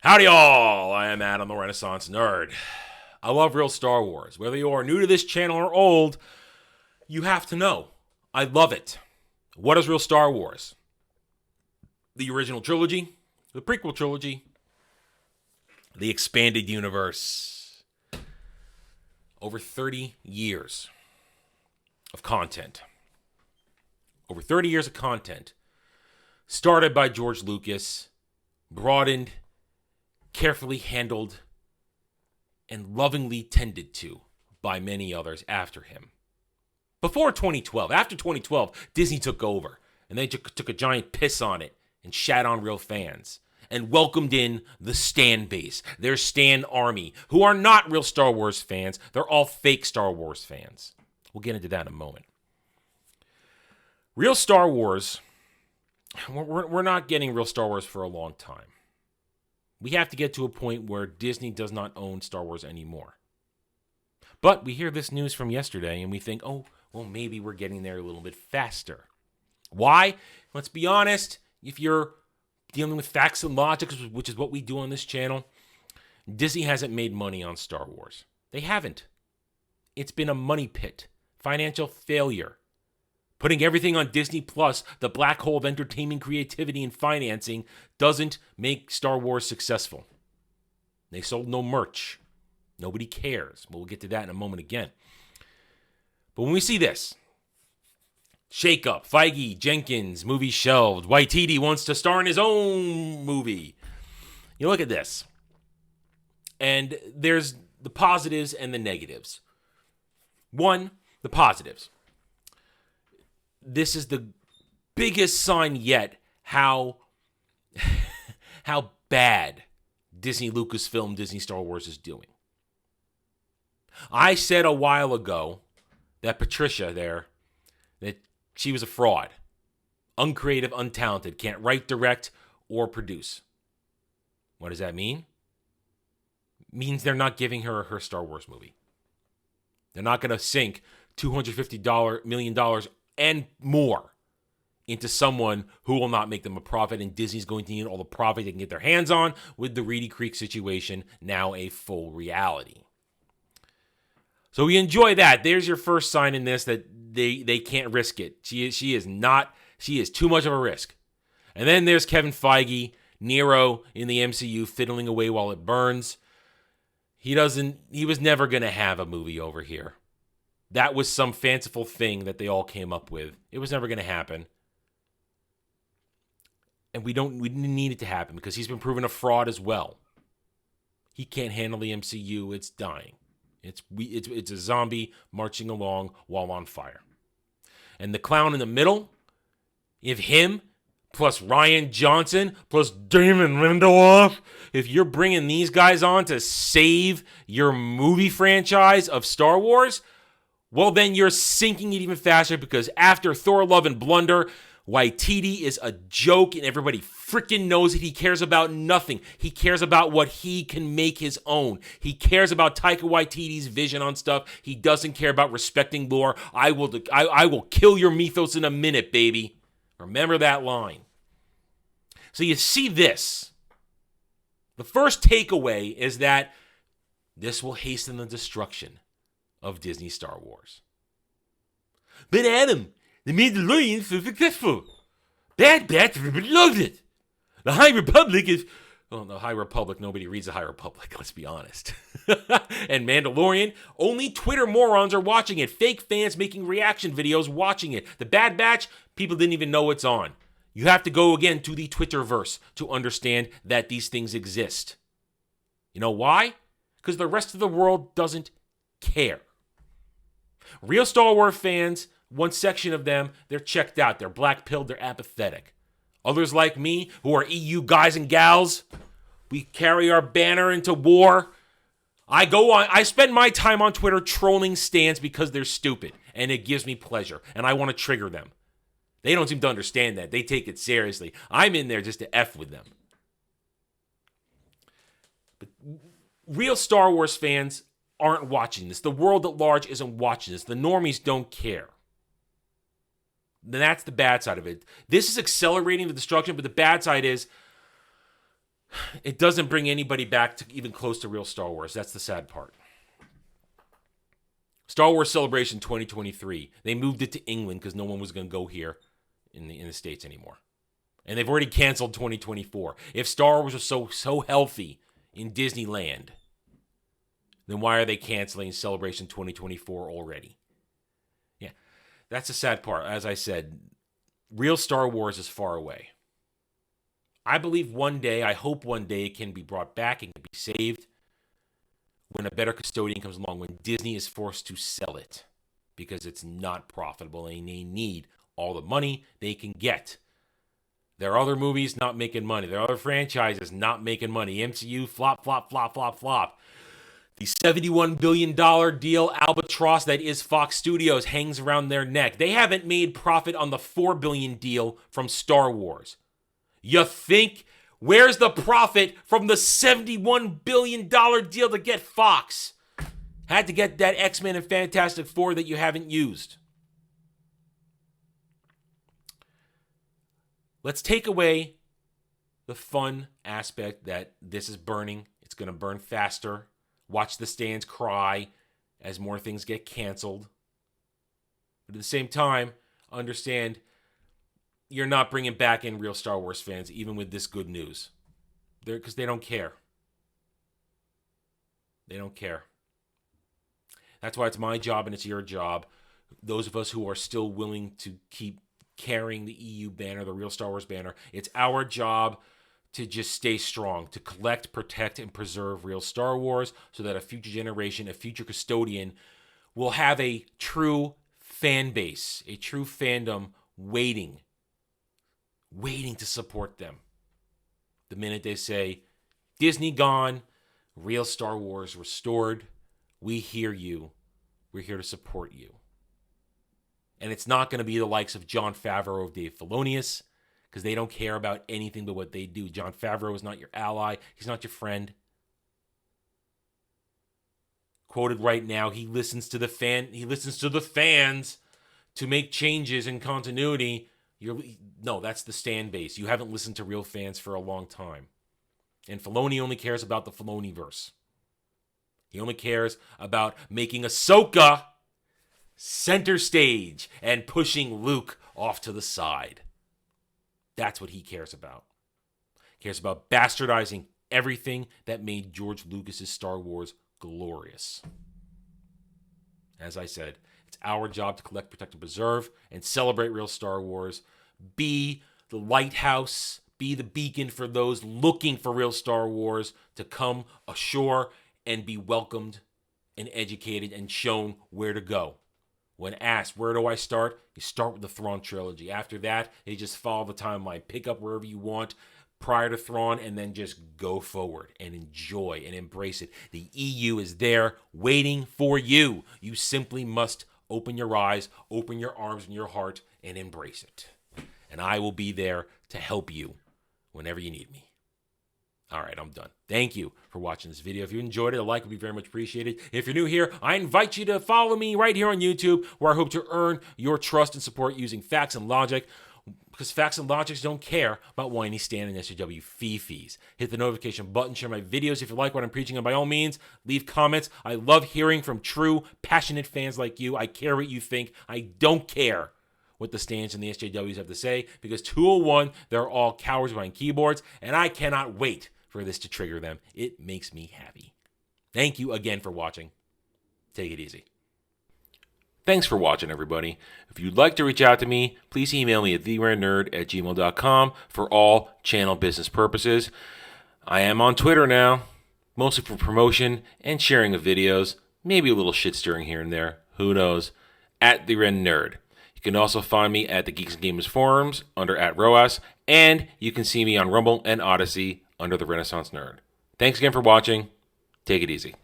Howdy all, I am Adam the Renaissance Nerd. I love real Star Wars. Whether you are new to this channel or old, you have to know. I love it. What is real Star Wars? The original trilogy, the prequel trilogy, the expanded universe. Over 30 years of content. Over 30 years of content. Started by George Lucas, broadened, carefully handled, and lovingly tended to by many others after him. Before 2012, after 2012, Disney took over, and they took a giant piss on it and shat on real fans, and welcomed in the Stan base, their Stan army, who are not real Star Wars fans. They're all fake Star Wars fans. We'll get into that in a moment. Real Star Wars, we're not getting real Star Wars for a long time. We have to get to a point where Disney does not own Star Wars anymore. But we hear this news from yesterday and we think, oh, well, maybe we're getting there a little bit faster. Why? Let's be honest. If you're dealing with facts and logic, which is what we do on this channel, Disney hasn't made money on Star Wars. They haven't. It's been a money pit, financial failure. Putting everything on Disney Plus, the black hole of entertainment, creativity, and financing, doesn't make Star Wars successful. They sold no merch. Nobody cares. We'll get to that in a moment again. But when we see this, shake up, Feige, Jenkins, movie shelved, Waititi wants to star in his own movie. You look at this, and there's the positives and the negatives. One, the positives. This is the biggest sign yet how bad Disney Lucasfilm, Disney Star Wars is doing. I said a while ago that Patricia there, that she was a fraud. Uncreative, untalented, can't write, direct, or produce. What does that mean? It means they're not giving her her Star Wars movie. They're not going to sink $250 million and more into someone who will not make them a profit, and Disney's going to need all the profit they can get their hands on with the Reedy Creek situation now a full reality. So we enjoy that. There's your first sign in this that they can't risk it. She is too much of a risk. And then there's Kevin Feige, Nero in the MCU fiddling away while it burns. He was never going to have a movie over here. That was some fanciful thing that they all came up with. It was never going to happen. And we didn't need it to happen because he's been proven a fraud as well. He can't handle the MCU. It's dying. It's a zombie marching along while on fire. And the clown in the middle, if him plus Rian Johnson plus Damon Lindelof, if you're bringing these guys on to save your movie franchise of Star Wars, well, then you're sinking it even faster because after Thor, Love, and Blunder, Waititi is a joke and everybody freaking knows it. He cares about nothing. He cares about what he can make his own. He cares about Taika Waititi's vision on stuff. He doesn't care about respecting lore. I will kill your mythos in a minute, baby. Remember that line. So you see this. The first takeaway is that this will hasten the destruction of Disney Star Wars. But Adam, The Mandalorian's so successful. Bad Batch, everybody loves it. The High Republic is... Well, the High Republic, nobody reads the High Republic, let's be honest. And Mandalorian, only Twitter morons are watching it. Fake fans making reaction videos watching it. The Bad Batch, people didn't even know it's on. You have to go again to the Twitterverse to understand that these things exist. You know why? Because the rest of the world doesn't care. Real Star Wars fans, one section of them, they're checked out. They're black-pilled. They're apathetic. Others like me, who are EU guys and gals, we carry our banner into war. I spend my time on Twitter trolling stans because they're stupid, and it gives me pleasure, and I want to trigger them. They don't seem to understand that. They take it seriously. I'm in there just to F with them. But real Star Wars fans aren't watching this. The world at large isn't watching this. The normies don't care. Then that's the bad side of it. This is accelerating the destruction, but the bad side is it doesn't bring anybody back to even close to real Star Wars. That's the sad part. Star Wars Celebration 2023. They moved it to England because no one was going to go here in the States anymore. And they've already canceled 2024. If Star Wars was so healthy in Disneyland, then why are they canceling Celebration 2024 already? Yeah, that's the sad part. As I said, real Star Wars is far away. I believe one day, I hope one day it can be brought back and can be saved when a better custodian comes along, when Disney is forced to sell it because it's not profitable and they need all the money they can get. There are other movies not making money. There are other franchises not making money. MCU, flop, flop, flop, flop, flop. The $71 billion deal albatross that is Fox Studios hangs around their neck. They haven't made profit on the $4 billion deal from Star Wars. You think, where's the profit from the $71 billion deal to get Fox? Had to get that X-Men and Fantastic Four that you haven't used. Let's take away the fun aspect that this is burning. It's going to burn faster. Watch the stands cry as more things get canceled. But at the same time, understand you're not bringing back in real Star Wars fans, even with this good news. Because they don't care. They don't care. That's why it's my job and it's your job. Those of us who are still willing to keep carrying the EU banner, the real Star Wars banner, it's our job to just stay strong, to collect, protect, and preserve real Star Wars so that a future generation, a future custodian will have a true fan base, a true fandom waiting to support them. The minute they say, Disney gone, real Star Wars restored, we hear you. We're here to support you. And it's not going to be the likes of Jon Favreau or Dave Filoni, because they don't care about anything but what they do. Jon Favreau is not your ally. He's not your friend. Quoted right now, he listens to the fans to make changes in continuity. No, that's the stand base. You haven't listened to real fans for a long time. And Filoni only cares about the Filoniverse. He only cares about making Ahsoka center stage and pushing Luke off to the side. That's what he cares about. He cares about bastardizing everything that made George Lucas's Star Wars glorious. As I said, it's our job to collect, protect, and preserve and celebrate real Star Wars. Be the lighthouse, be the beacon for those looking for real Star Wars to come ashore and be welcomed and educated and shown where to go. When asked, where do I start? You start with the Thrawn trilogy. After that, you just follow the timeline. Pick up wherever you want prior to Thrawn and then just go forward and enjoy and embrace it. The EU is there waiting for you. You simply must open your eyes, open your arms and your heart and embrace it. And I will be there to help you whenever you need me. All right, I'm done. Thank you for watching this video. If you enjoyed it, a like would be very much appreciated. If you're new here, I invite you to follow me right here on YouTube, where I hope to earn your trust and support using facts and logic, because facts and logic don't care about whiny Stan and SJW fees. Hit the notification button, share my videos if you like what I'm preaching, and by all means, leave comments. I love hearing from true, passionate fans like you. I care what you think. I don't care what the Stans and the SJWs have to say, because 201, they're all cowards behind keyboards, and I cannot wait for this to trigger them. It makes me happy. Thank you again for watching. Take it easy. Thanks for watching, everybody. If you'd like to reach out to me, please email me at theranernerd@gmail.com for all channel business purposes. I am on Twitter now, mostly for promotion and sharing of videos, maybe a little shit stirring here and there, who knows, @theranernerd. You can also find me at the Geeks and Gamers forums under @ROAS, and you can see me on Rumble and Odyssey under the Renaissance Nerd. Thanks again for watching. Take it easy.